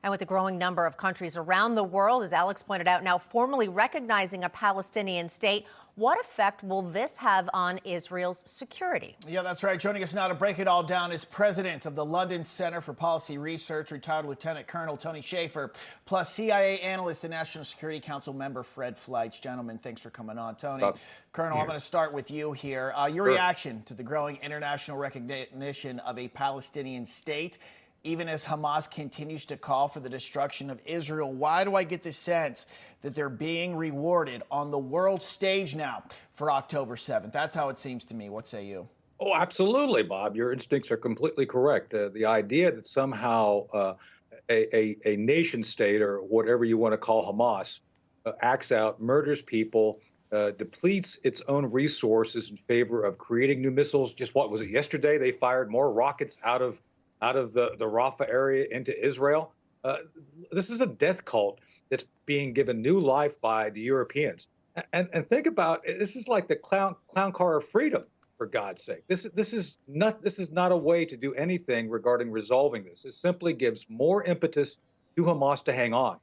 And with a growing number of countries around the world, as Alex pointed out, now formally recognizing a Palestinian state, what effect will this have on Israel's security? Yeah, that's right. Joining us now to break it all down is president of the London Center for Policy Research, retired Lieutenant Colonel Tony Shaffer, plus CIA analyst and National Security Council member Fred Fleitz. Gentlemen, thanks for coming on. Tony, Colonel, I'm going to start with you here. Your reaction to the growing international recognition of a Palestinian state, even as Hamas continues to call for the destruction of Israel. Why do I get the sense that they're being rewarded on the world stage now for October 7th? That's how it seems to me. What say you? Oh, absolutely, Bob. Your instincts are completely correct. The idea that somehow a nation state, or whatever you want to call Hamas, acts out, murders people, depletes its own resources in favor of creating new missiles. Just what was it yesterday? They fired more rockets out of the Rafah area into Israel. This is a death cult that's being given new life by the Europeans. And think about it, this is like the clown car of freedom, for God's sake. This is not a way to do anything regarding resolving this. It simply gives more impetus to Hamas to hang on.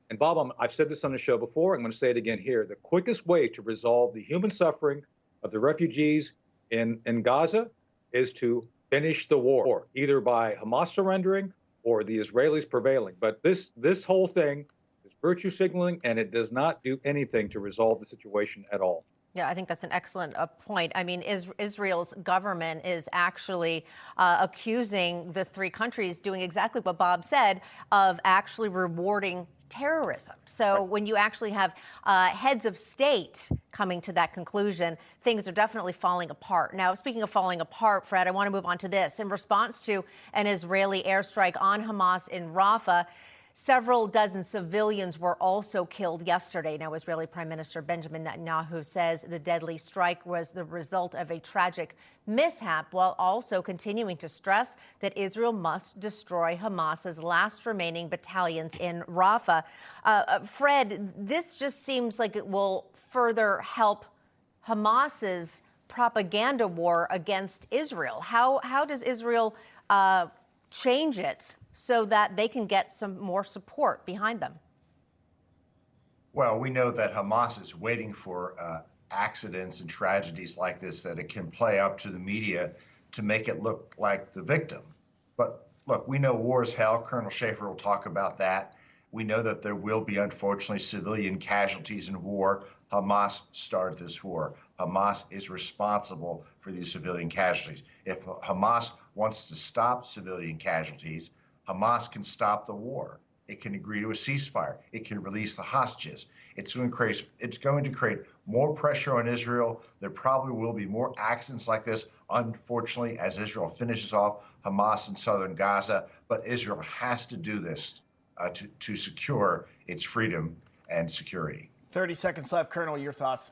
And Bob, I've said this on the show before, I'm going to say it again here. The quickest way to resolve the human suffering of the refugees in Gaza is to finish the war, either by Hamas surrendering or the Israelis prevailing. But this whole thing is virtue signaling, and it does not do anything to resolve the situation at all. Yeah, I think that's an excellent point. I mean, Israel's government is actually accusing the three countries doing exactly what Bob said, of actually rewarding terrorism. So when you actually have heads of state coming to that conclusion, things are definitely falling apart. Now, speaking of falling apart, Fred, I want to move on to this. In response to an Israeli airstrike on Hamas in Rafah, several dozen civilians were also killed yesterday. Now, Israeli Prime Minister Benjamin Netanyahu says the deadly strike was the result of a tragic mishap, while also continuing to stress that Israel must destroy Hamas's last remaining battalions in Rafah. Fred, this just seems like it will further help Hamas's propaganda war against Israel. How does Israel change it so that they can get some more support behind them? Well, we know that Hamas is waiting for accidents and tragedies like this, that it can play up to the media to make it look like the victim. But look, we know war is hell. Colonel Shaffer will talk about that. We know that there will be, unfortunately, civilian casualties in war. Hamas started this war. Hamas is responsible for these civilian casualties. If Hamas wants to stop civilian casualties, Hamas can stop the war. It can agree to a ceasefire. It can release the hostages. It's going to create more pressure on Israel. There probably will be more accidents like this, unfortunately, as Israel finishes off Hamas in southern Gaza. But Israel has to do this to secure its freedom and security. 30 seconds left. Colonel, your thoughts?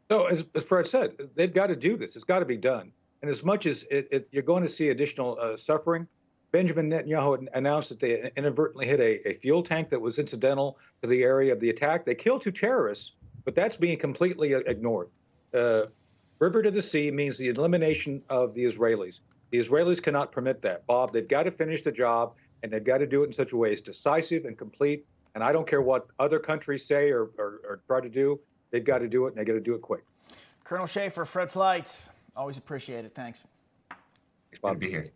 So, as Fred said, they've got to do this. It's got to be done. And as much as you're going to see additional suffering, Benjamin Netanyahu announced that they inadvertently hit a fuel tank that was incidental to the area of the attack. They killed 2 terrorists, but that's being completely ignored. River to the sea means the elimination of the Israelis. The Israelis cannot permit that. Bob, they've got to finish the job, and they've got to do it in such a way it's decisive and complete. And I don't care what other countries say or try to do. They've got to do it, and they've got to do it quick. Colonel Shaffer, Fred Fleitz, always appreciate it. Thanks. Thanks, Bob. Good to be here.